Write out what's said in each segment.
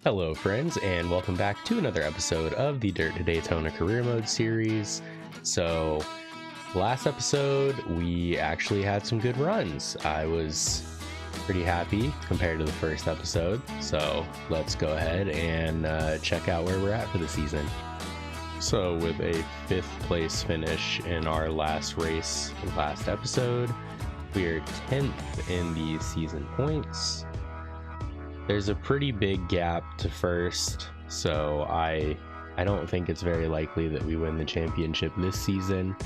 Hello friends, and welcome back to another episode of the Dirt to Daytona Career Mode series. So last episode we actually had some good runs. I was pretty happy compared to the first episode, so let's go ahead and check out where we're at for the season. So with a 5th place finish in our last race last episode, we are 10th in the season points. There's a pretty big gap to first, so I don't think it's very likely that we win the championship this season,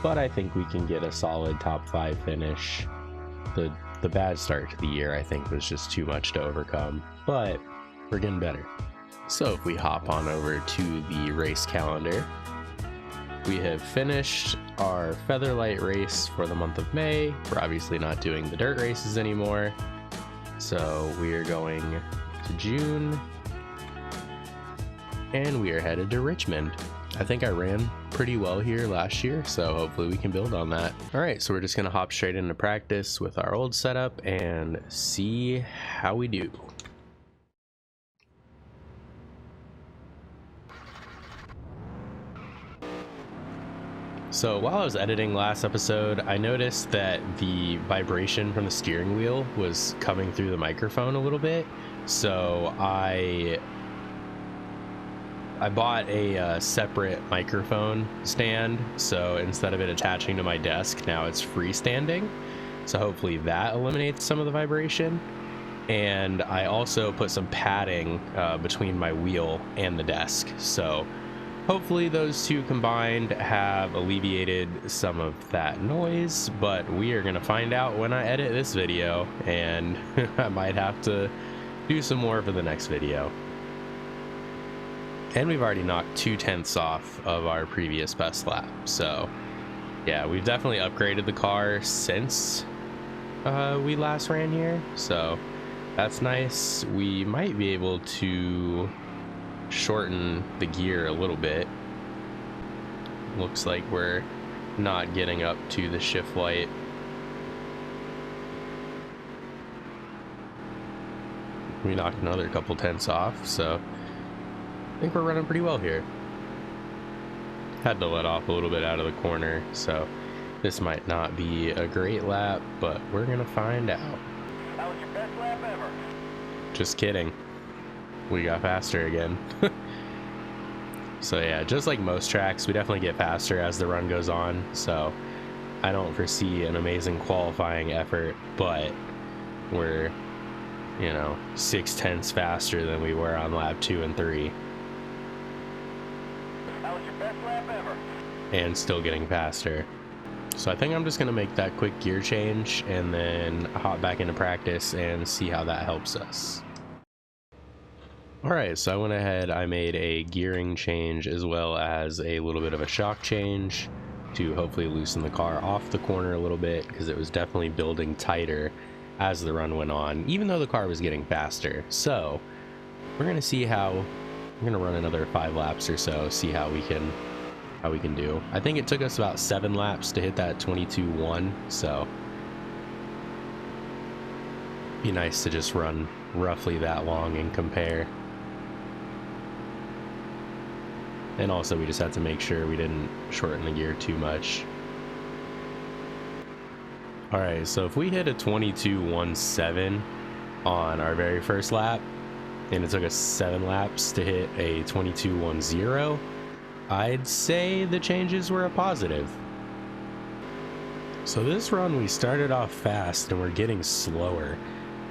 but I think we can get a solid top 5 finish. The bad start to the year I think was just too much to overcome, but we're getting better. So if we hop on over to the race calendar, we have finished our Featherlight race for the month of May. We're obviously not doing the dirt races anymore. So we are going to June, and we are headed to Richmond. I think I ran pretty well here last year, so hopefully we can build on that. All right, so we're just gonna hop straight into practice with our old setup and see how we do. So while I was editing last episode, I noticed that the vibration from the steering wheel was coming through the microphone a little bit. So I bought a separate microphone stand. So instead of it attaching to my desk, now it's freestanding. So hopefully that eliminates some of the vibration. And I also put some padding between my wheel and the desk. So hopefully those two combined have alleviated some of that noise, but we are going to find out when I edit this video, and I might have to do some more for the next video. And we've already knocked 2/10 off of our previous best lap, so yeah, we've definitely upgraded the car since we last ran here, so that's nice. We might be able to shorten the gear a little bit. Looks like we're not getting up to the shift light. We knocked another couple tenths off, so I think we're running pretty well here. Had to let off a little bit out of the corner, so this might not be a great lap, but we're gonna find out. That was your best lap ever. Just kidding. We got faster again. So yeah, just like most tracks, we definitely get faster as the run goes on, so I don't foresee an amazing qualifying effort, but we're, 6/10 faster than we were on lap 2 and 3. That was your best lap ever. And still getting faster. So I think I'm just gonna make that quick gear change and then hop back into practice and see how that helps us. Alright, so I went ahead, I made a gearing change as well as a little bit of a shock change to hopefully loosen the car off the corner a little bit, because it was definitely building tighter as the run went on, even though the car was getting faster. So we're gonna see how, we're gonna run another 5 laps or so, see how we can do. I think it took us about 7 laps to hit that 22.1, so be nice to just run roughly that long and compare. And also we just had to make sure we didn't shorten the gear too much. Alright, so if we hit a 22.17 on our very first lap, and it took us 7 laps to hit a 22.10, I'd say the changes were a positive. So this run we started off fast and we're getting slower.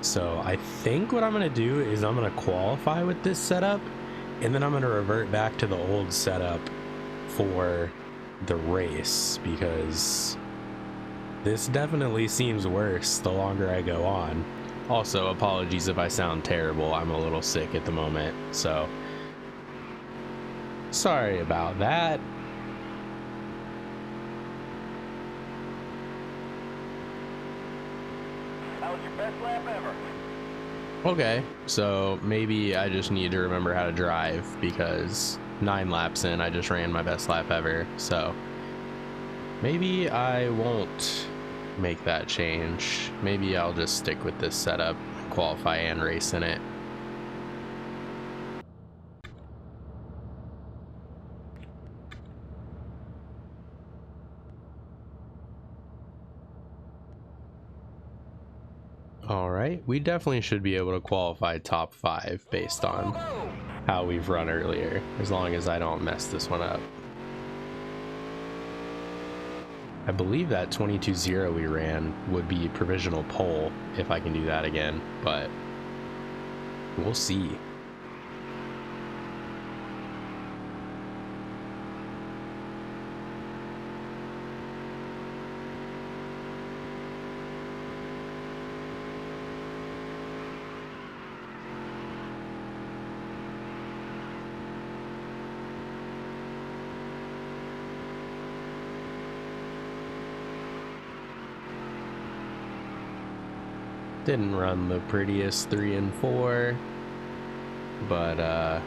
So I think what I'm going to do is I'm going to qualify with this setup, and then I'm going to revert back to the old setup for the race, because this definitely seems worse the longer I go on. Also, apologies if I sound terrible. I'm a little sick at the moment, so sorry about that. That was your best lap ever. Okay, so maybe I just need to remember how to drive, because 9 laps in I just ran my best lap ever, so maybe I won't make that change. Maybe I'll just stick with this setup, qualify and race in it. All right, we definitely should be able to qualify top 5 based on how we've run earlier, as long as I don't mess this one up. I believe that 22-0 we ran would be provisional pole if I can do that again, but we'll see. Didn't run the prettiest 3 and 4, but All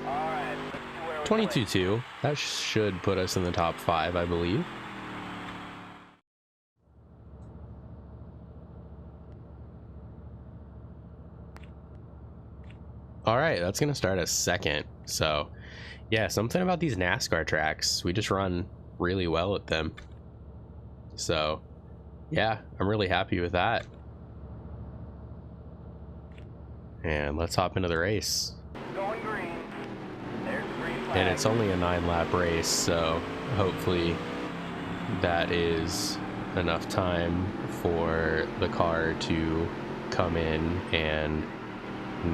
right, let's see where we 22-2, that should put us in the top 5, I believe. All right, that's gonna start us second. So yeah, something about these NASCAR tracks, we just run really well at them. So yeah, I'm really happy with that. And let's hop into the race. Going green. There's the green flag. And it's only a 9-lap race, so hopefully that is enough time for the car to come in and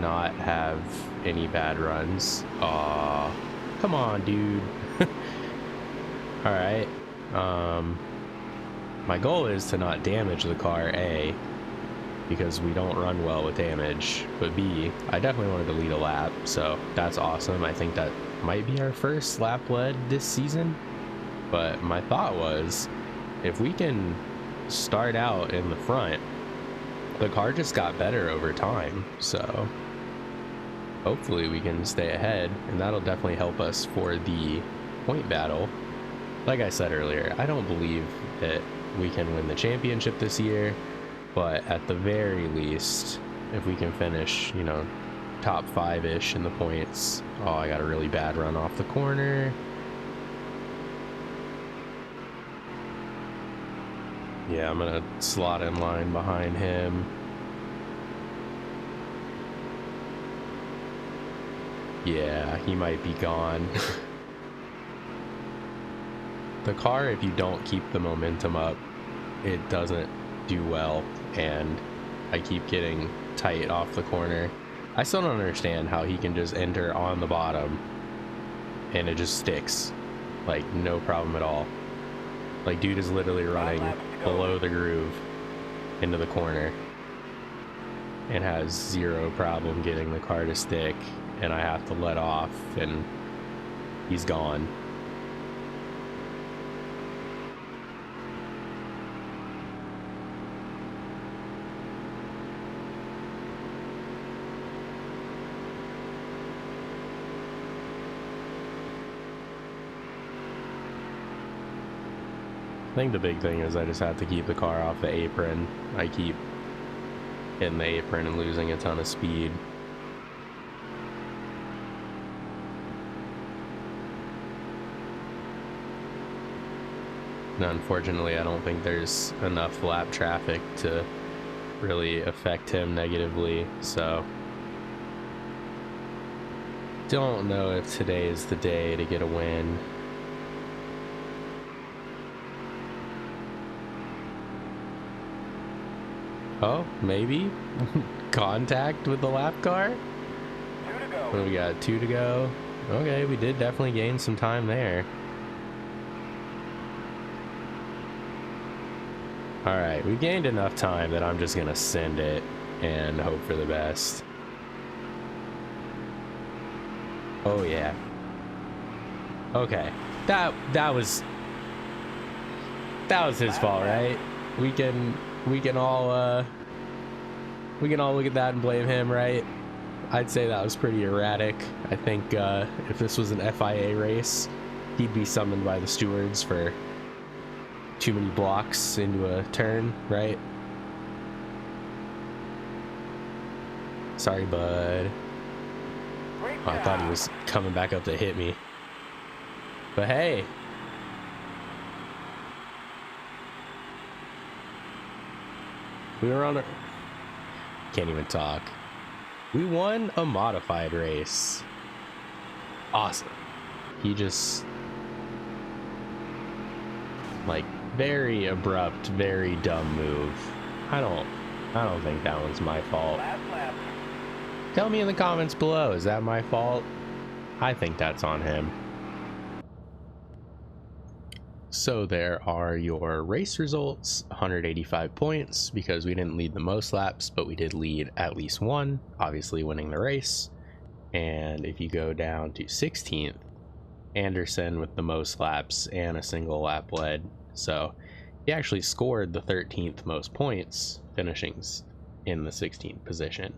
not have any bad runs. Aw, come on, dude. All right. My goal is to not damage the car, A, because we don't run well with damage, but B, I definitely wanted to lead a lap, so that's awesome. I think that might be our first lap led this season, but my thought was, if we can start out in the front, the car just got better over time, so hopefully we can stay ahead, and that'll definitely help us for the point battle. Like I said earlier, I don't believe that we can win the championship this year, but at the very least, if we can finish, you know, top 5-ish in the points. Oh, I got a really bad run off the corner. Yeah, I'm gonna slot in line behind him. Yeah, he might be gone. The car, if you don't keep the momentum up, it doesn't do well, and I keep getting tight off the corner. I still don't understand how he can just enter on the bottom and it just sticks, like no problem at all. Like, dude is literally running below the groove into the corner and has zero problem getting the car to stick, and I have to let off and he's gone. I think the big thing is I just have to keep the car off the apron. I keep hitting the apron and losing a ton of speed. And unfortunately, I don't think there's enough lap traffic to really affect him negatively, so don't know if today is the day to get a win. Oh, maybe contact with the lap car. 2 to go. What do we got? 2 to go. Okay, we did definitely gain some time there. All right, we gained enough time that I'm just gonna send it and hope for the best. Oh yeah. Okay, that was his fault, right? We can all look at that and blame him, right? I'd say that was pretty erratic. I think if this was an FIA race, he'd be summoned by the stewards for too many blocks into a turn, right? Sorry, bud. Oh, I thought he was coming back up to hit me. But hey. We were on Can't even talk. We won a modified race. Awesome. He just, like, very abrupt, very dumb move. I don't think that one's my fault. Last lap. Tell me in the comments below, is that my fault? I think that's on him. So there are your race results. 185 points because we didn't lead the most laps, but we did lead at least one, obviously winning the race. And if you go down to 16th, Anderson with the most laps and a single lap led. So he actually scored the 13th most points, finishing in the 16th position.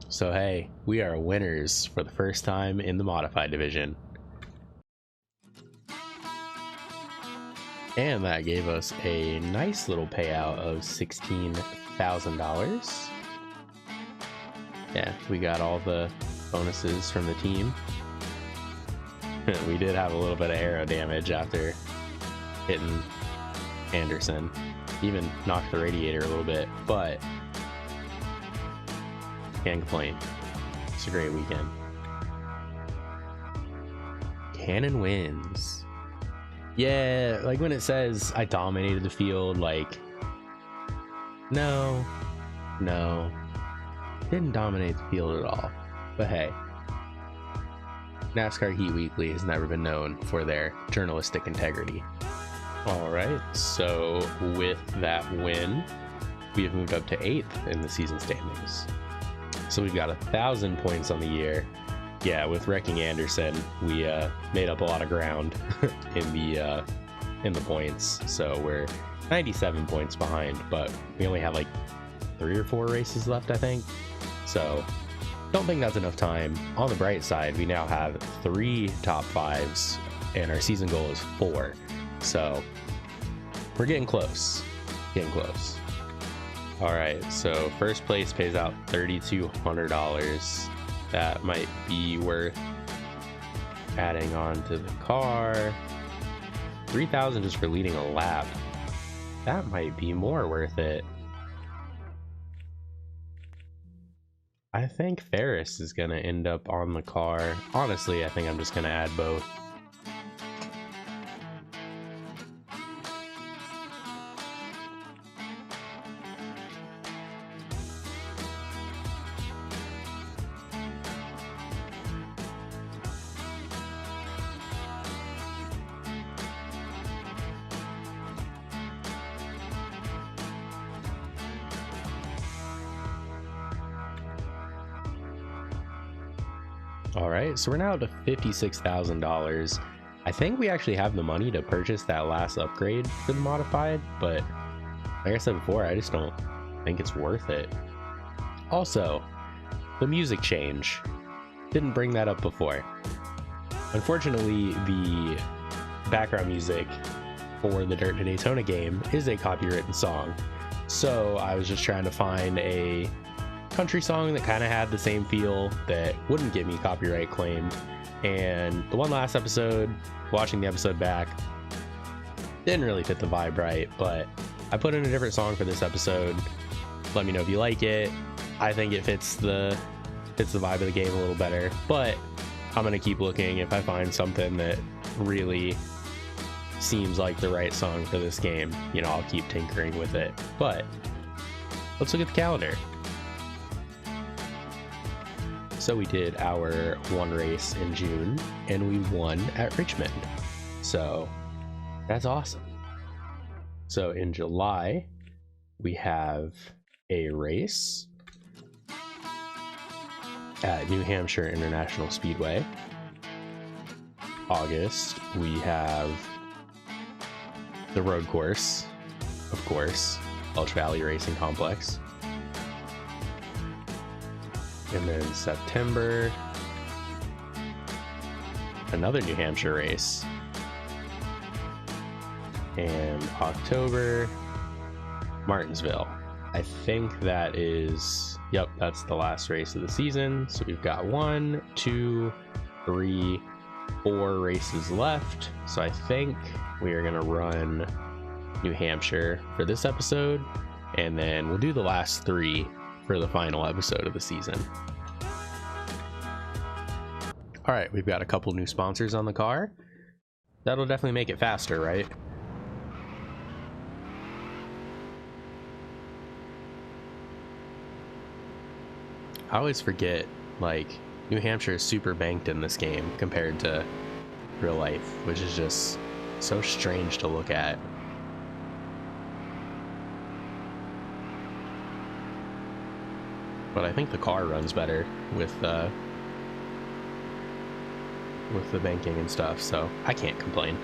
So hey, we are winners for the first time in the modified division. And that gave us a nice little payout of $16,000. Yeah, we got all the bonuses from the team. We did have a little bit of aero damage after hitting Anderson. Even knocked the radiator a little bit, but can't complain. It's a great weekend. Cannon wins. Yeah, like when it says I dominated the field, like, no, didn't dominate the field at all. But hey, NASCAR Heat Weekly has never been known for their journalistic integrity. All right, so with that win, we have moved up to 8th in the season standings. So we've got 1,000 points on the year. Yeah, with wrecking Anderson, we made up a lot of ground in the points. So we're 97 points behind, but we only have like 3 or 4 races left, I think. So don't think that's enough time. On the bright side, we now have 3 top 5s, and our season goal is 4. So we're getting close. All right, so first place pays out $3,200. That might be worth adding on to the car. 3,000 just for leading a lap. That might be more worth it. I think Ferris is gonna end up on the car. Honestly, I think I'm just gonna add both. All right, so we're now up to $56,000. I think we actually have the money to purchase that last upgrade for the modified, but like I said before, I just don't think it's worth it. Also, the music change. Didn't bring that up before. Unfortunately, the background music for the Dirt to Daytona game is a copywritten song. So I was just trying to find a country song that kind of had the same feel that wouldn't get me copyright claimed. And the one last episode, watching the episode back, didn't really fit the vibe right, but I put in a different song for this episode. Let me know if you like it. I think it fits the vibe of the game a little better, but I'm gonna keep looking. If I find something that really seems like the right song for this game, you know, I'll keep tinkering with it. But let's look at the calendar. So we did our one race in June and we won at Richmond. So that's awesome. So in July, we have a race at New Hampshire International Speedway. August, we have the road course, of course, Elch Valley Racing Complex. And then September, another New Hampshire race. And October, Martinsville. I think that is, yep, that's the last race of the season. So we've got 1, 2, 3, 4 races left. So I think we are going to run New Hampshire for this episode. and then we'll do the last 3 for the final episode of the season. All right, we've got a couple new sponsors on the car. That'll definitely make it faster, right? I always forget, like, New Hampshire is super banked in this game compared to real life, which is just so strange to look at. But I think the car runs better with the banking and stuff, so I can't complain.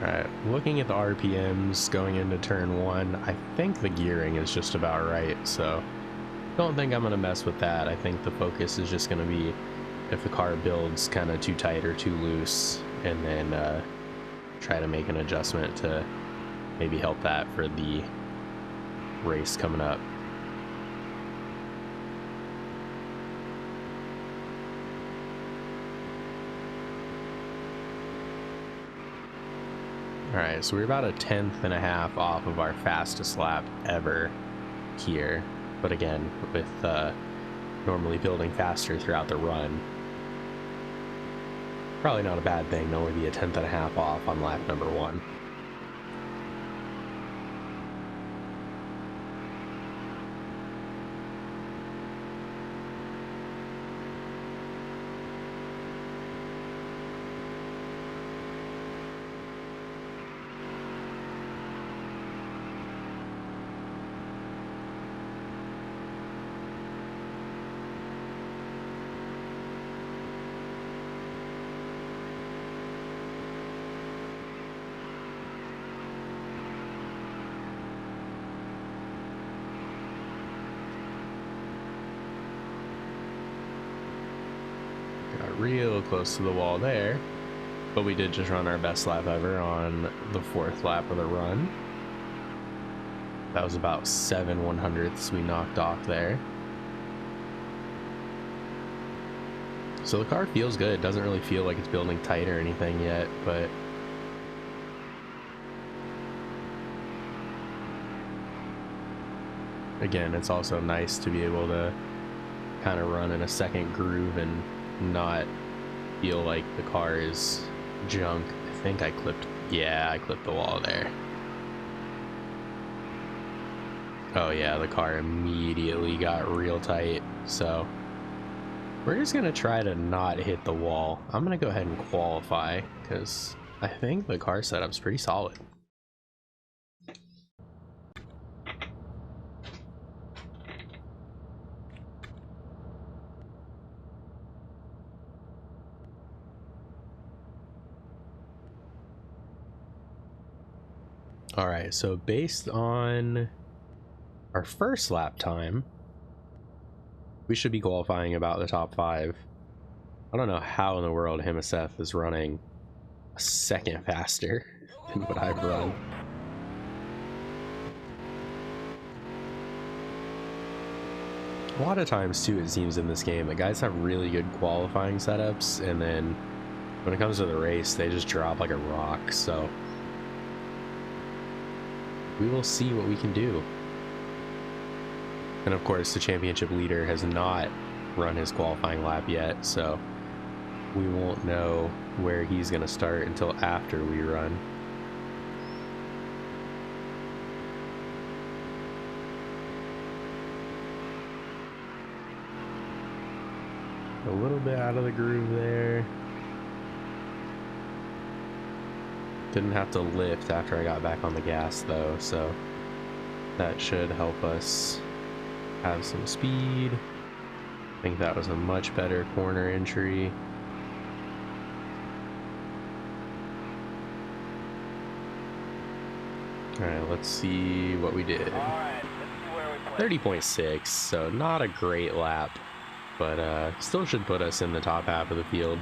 Alright, looking at the RPMs going into turn 1, I think the gearing is just about right, so don't think I'm going to mess with that. I think the focus is just going to be if the car builds kind of too tight or too loose, and then try to make an adjustment to maybe help that for the race coming up. Alright, so we're about a 1/10.5 off of our fastest lap ever here. But again, with normally building faster throughout the run, probably not a bad thing to only be a 1/10.5 off on lap number 1. Real close to the wall there, but we did just run our best lap ever on the 4th lap of the run. That was about 7/100ths we knocked off there. So the car feels good. It doesn't really feel like it's building tight or anything yet, but again, it's also nice to be able to kind of run in a second groove and not feel like the car is junk. I think I clipped the wall there. Oh yeah, the car immediately got real tight, so we're just gonna try to not hit the wall. I'm gonna go ahead and qualify because I think the car setup's pretty solid. All right, so based on our first lap time, we should be qualifying about the top 5. I don't know how in the world Himaseth is running a second faster than what I've run. A lot of times too, it seems in this game, the guys have really good qualifying setups, and then when it comes to the race, they just drop like a rock, so we will see what we can do. And of course, the championship leader has not run his qualifying lap yet, so we won't know where he's going to start until after we run. A little bit out of the groove there. Didn't have to lift after I got back on the gas though, so that should help us have some speed. I think that was a much better corner entry. Alright, let's see what we did. 30.6, so not a great lap, but still should put us in the top half of the field.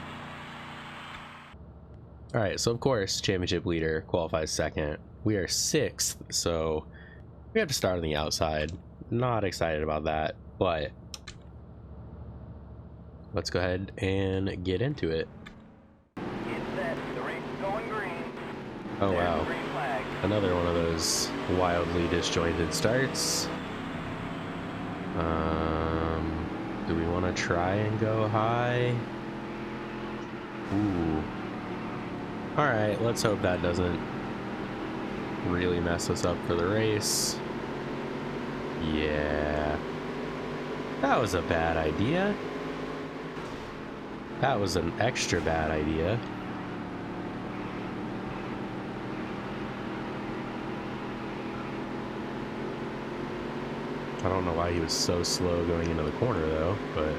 Alright, so of course, championship leader qualifies second. We are 6th, so We have to start on the outside. Not excited about that, but let's go ahead and get into it. Get set. The race is going green. Oh There's wow, the green flag. another one of those wildly disjointed starts. Do we want to try and go high? Ooh. Alright, let's hope that doesn't really mess us up for the race. Yeah. That was a bad idea. That was an extra bad idea. I don't know why he was so slow going into the corner though, but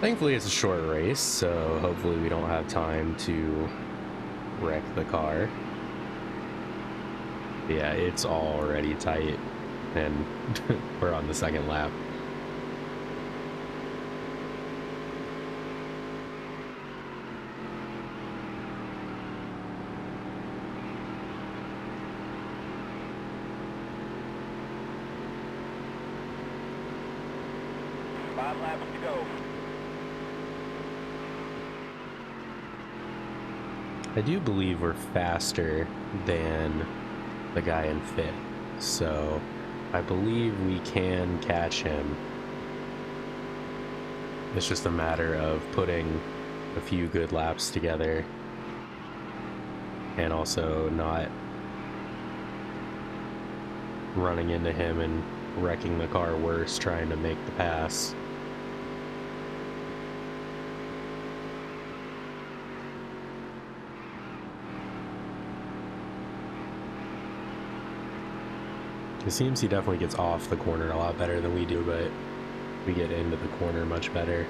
thankfully it's a short race, so hopefully we don't have time to wreck the car. Yeah, it's already tight, and we're on the second lap. Five laps to go. I do believe we're faster than the guy in fifth, so I believe we can catch him. It's just a matter of putting a few good laps together and also not running into him and wrecking the car worse trying to make the pass. It seems he definitely gets off the corner a lot better than we do, but we get into the corner much better.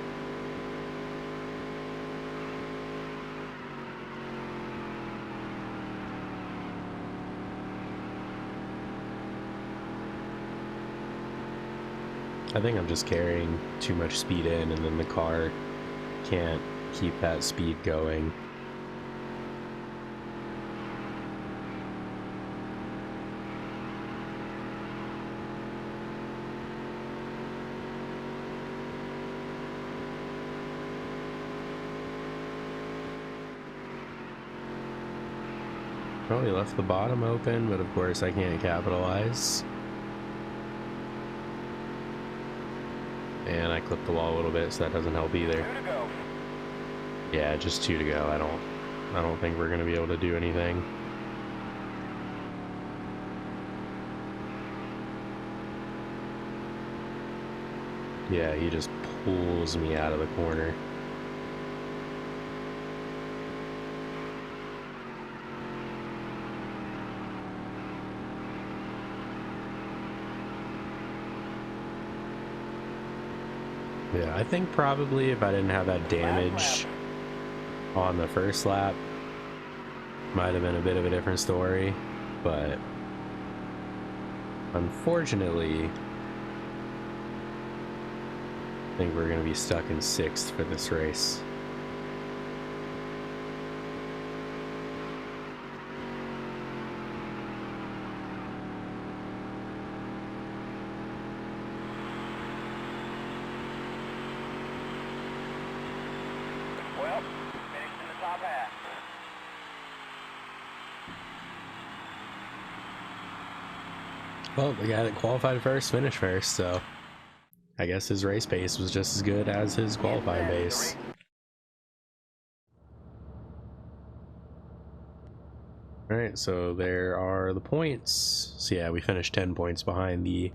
I think I'm just carrying too much speed in, and then the car can't keep that speed going. Probably left the bottom open, but of course I can't capitalize. And I clipped the wall a little bit, so that doesn't help either. 2 to go. Yeah, just 2 to go. I don't think we're gonna be able to do anything. Yeah, he just pulls me out of the corner. Yeah, I think probably if I didn't have that damage on the first lap, might have been a bit of a different story, but unfortunately, I think we're going to be stuck in 6th for this race. Well, finished in the top half. Well, the guy that qualified first finished first, so I guess his race pace was just as good as his qualifying pace. Alright, so there are the points. So yeah, we finished 10 points behind the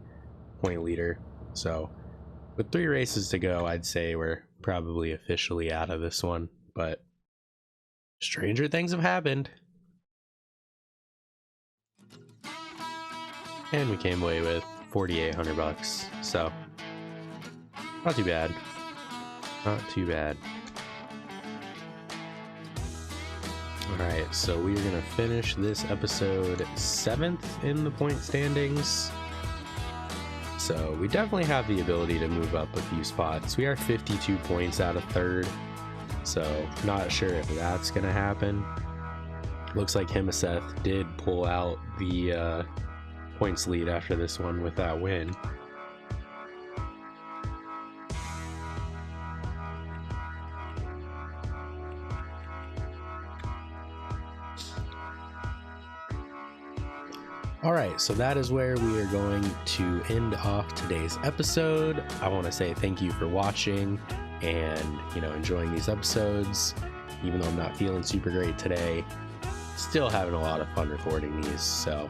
point leader. So with 3 races to go, I'd say we're probably officially out of this one, but stranger things have happened. And we came away with $4,800, so not too bad. Not too bad. Alright, so we are going to finish this episode 7th in the point standings. So we definitely have the ability to move up a few spots. We are 52 points out of 3rd, so not sure if that's going to happen. Looks like Himaseth did pull out the points lead after this one with that win. All right, so that is where we are going to end off today's episode. I want to say thank you for watching and, enjoying these episodes. Even though I'm not feeling super great today, still having a lot of fun recording these. So,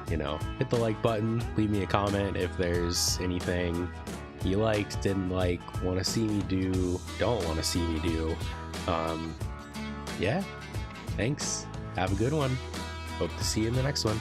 hit the like button, leave me a comment if there's anything you liked, didn't like, want to see me do, don't want to see me do. Yeah, thanks. Have a good one. Hope to see you in the next one.